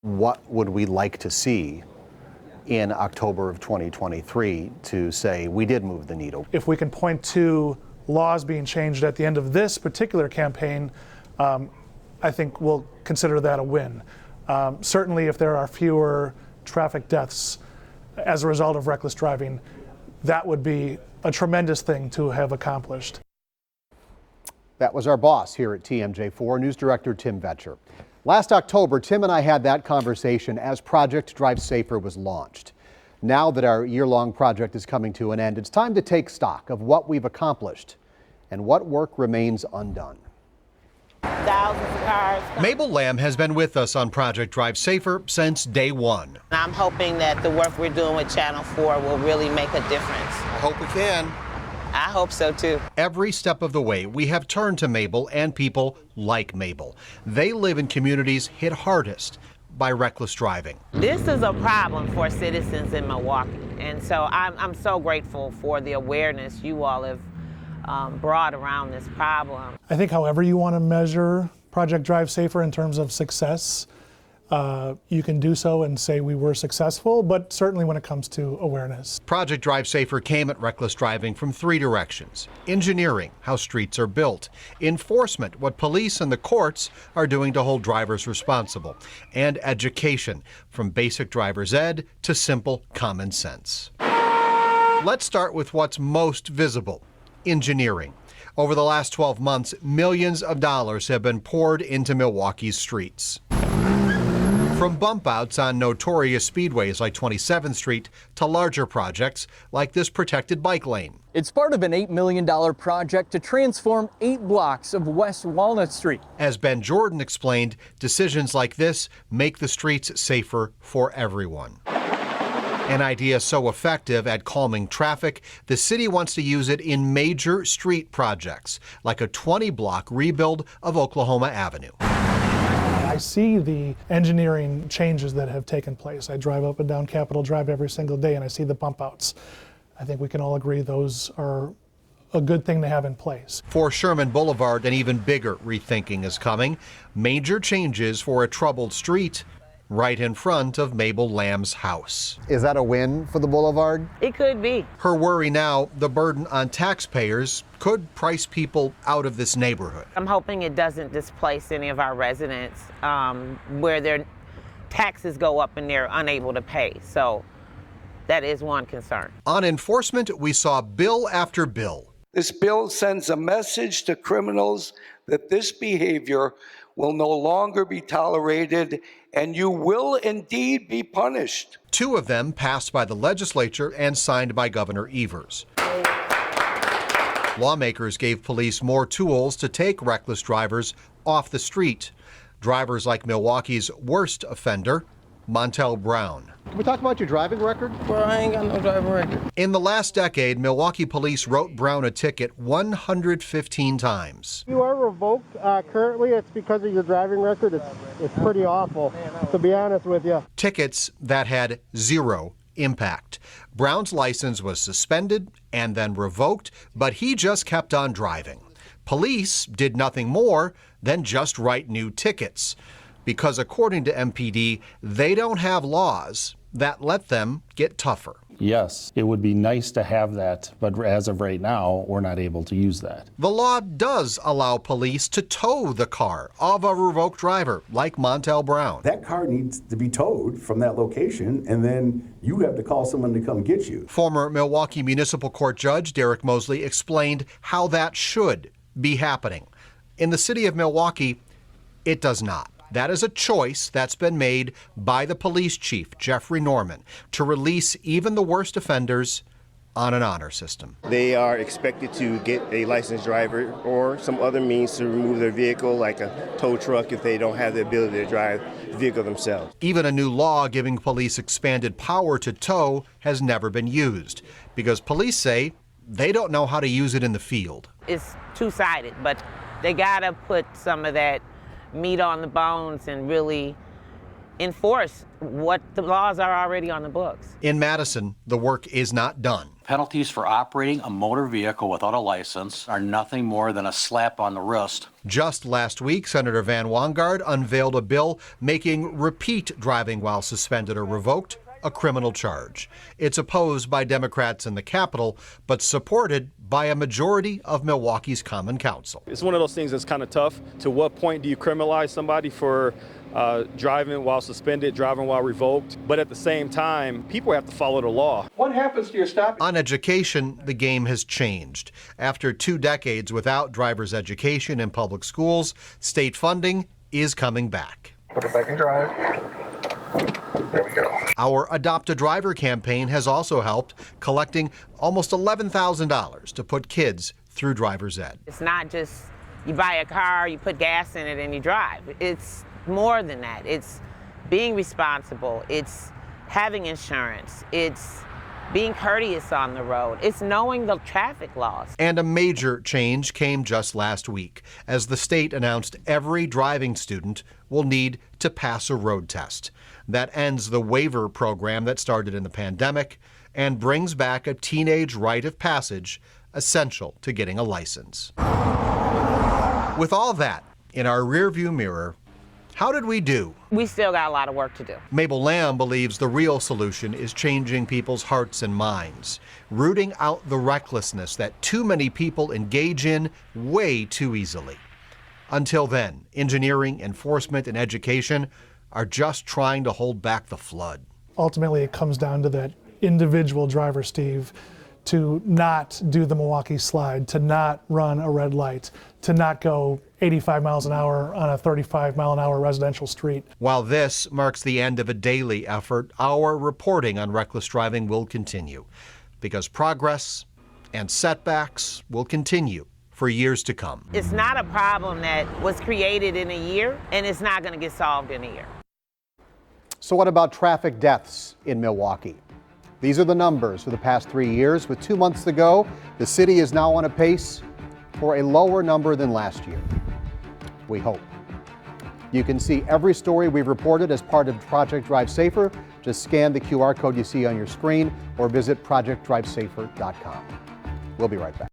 What would we like to see in October of 2023 to say we did move the needle? If we can point to laws being changed at the end of this particular campaign, I think we'll consider that a win. Certainly if there are fewer traffic deaths as a result of reckless driving, that would be a tremendous thing to have accomplished. That was our boss here at TMJ4, News Director Tim Vetcher. Last October, Tim and I had that conversation as Project Drive Safer was launched. Now that our year-long project is coming to an end, it's time to take stock of what we've accomplished and what work remains undone. Thousands of cars. Mabel Lamb has been with us on Project Drive Safer since day one. I'm hoping that the work we're doing with Channel 4 will really make a difference. I hope we can. I hope so too. Every step of the way, we have turned to Mabel and people like Mabel. They live in communities hit hardest by reckless driving. This is a problem for citizens in Milwaukee, and so I'm so grateful for the awareness you all have brought around this problem. I think however you want to measure Project Drive Safer in terms of success, you can do so and say we were successful, but certainly when it comes to awareness. Project Drive Safer came at reckless driving from three directions: engineering, how streets are built; enforcement, what police and the courts are doing to hold drivers responsible; and education, from basic driver's ed to simple common sense. Let's start with what's most visible: engineering. Over the last 12 months, millions of dollars have been poured into Milwaukee's streets. From bump outs on notorious speedways like 27th Street to larger projects like this protected bike lane. It's part of an $8 million project to transform 8 blocks of West Walnut Street. As Ben Jordan explained, decisions like this make the streets safer for everyone. An idea so effective at calming traffic, the city wants to use it in major street projects, like a 20-block rebuild of Oklahoma Avenue. I see the engineering changes that have taken place. I drive up and down Capitol Drive every single day and I see the bump outs. I think we can all agree those are a good thing to have in place. For Sherman Boulevard, an even bigger rethinking is coming. Major changes for a troubled street right in front of Mabel Lamb's house. Is that a win for the boulevard? It could be. Her worry now, the burden on taxpayers could price people out of this neighborhood. I'm hoping it doesn't displace any of our residents where their taxes go up and they're unable to pay. So that is one concern. On enforcement, we saw bill after bill. This bill sends a message to criminals that this behavior will no longer be tolerated and you will indeed be punished. 2 of them passed by the legislature and signed by Governor Evers. Lawmakers gave police more tools to take reckless drivers off the street. Drivers like Milwaukee's worst offender, Montel Brown. Can we talk about your driving record? Well, I ain't got no driving record. In the last decade, Milwaukee police wrote Brown a ticket 115 times. You are revoked currently. It's because of your driving record. It's pretty awful, to be honest with you. Tickets that had 0 impact. Brown's license was suspended and then revoked, but he just kept on driving. Police did nothing more than just write new tickets, because according to MPD, they don't have laws that let them get tougher. Yes, it would be nice to have that, but as of right now, we're not able to use that. The law does allow police to tow the car of a revoked driver like Montel Brown. That car needs to be towed from that location, and then you have to call someone to come get you. Former Milwaukee Municipal Court Judge Derek Mosley explained how that should be happening. In the city of Milwaukee, it does not. That is a choice that's been made by the police chief, Jeffrey Norman, to release even the worst offenders on an honor system. They are expected to get a licensed driver or some other means to remove their vehicle, like a tow truck, if they don't have the ability to drive the vehicle themselves. Even a new law giving police expanded power to tow has never been used, because police say they don't know how to use it in the field. It's two-sided, but they gotta put some of that meat on the bones and really enforce what the laws are already on the books. In Madison, the work is not done. Penalties for operating a motor vehicle without a license are nothing more than a slap on the wrist. Just last week, Senator Van Wanggaard unveiled a bill making repeat driving while suspended or revoked a criminal charge. It's opposed by Democrats in the Capitol, but supported by a majority of Milwaukee's Common Council. It's one of those things that's kind of tough. To what point do you criminalize somebody for driving while suspended, driving while revoked? But at the same time, people have to follow the law. What happens to your stop? On education, the game has changed. After 2 decades without driver's education in public schools, state funding is coming back. Put it back in drive. There we go. Our Adopt a Driver campaign has also helped, collecting almost $11,000 to put kids through driver's ed. It's not just you buy a car, you put gas in it, and you drive. It's more than that. It's being responsible. It's having insurance. It's being courteous on the road. It's knowing the traffic laws. And a major change came just last week as the state announced every driving student will need to pass a road test. That ends the waiver program that started in the pandemic and brings back a teenage rite of passage essential to getting a license. With all that in our rearview mirror, how did we do? We still got a lot of work to do. Mabel Lamb believes the real solution is changing people's hearts and minds, rooting out the recklessness that too many people engage in way too easily. Until then, engineering, enforcement, and education are just trying to hold back the flood. Ultimately, it comes down to that individual driver, Steve, to not do the Milwaukee slide, to not run a red light, to not go 85 miles an hour on a 35-mile-an-hour residential street. While this marks the end of a daily effort, our reporting on reckless driving will continue, because progress and setbacks will continue for years to come. It's not a problem that was created in a year, and it's not going to get solved in a year. So what about traffic deaths in Milwaukee? These are the numbers for the past 3 years. With 2 months to go, the city is now on a pace for a lower number than last year. We hope. You can see every story we've reported as part of Project Drive Safer. Just scan the QR code you see on your screen or visit projectdrivesafer.com. We'll be right back.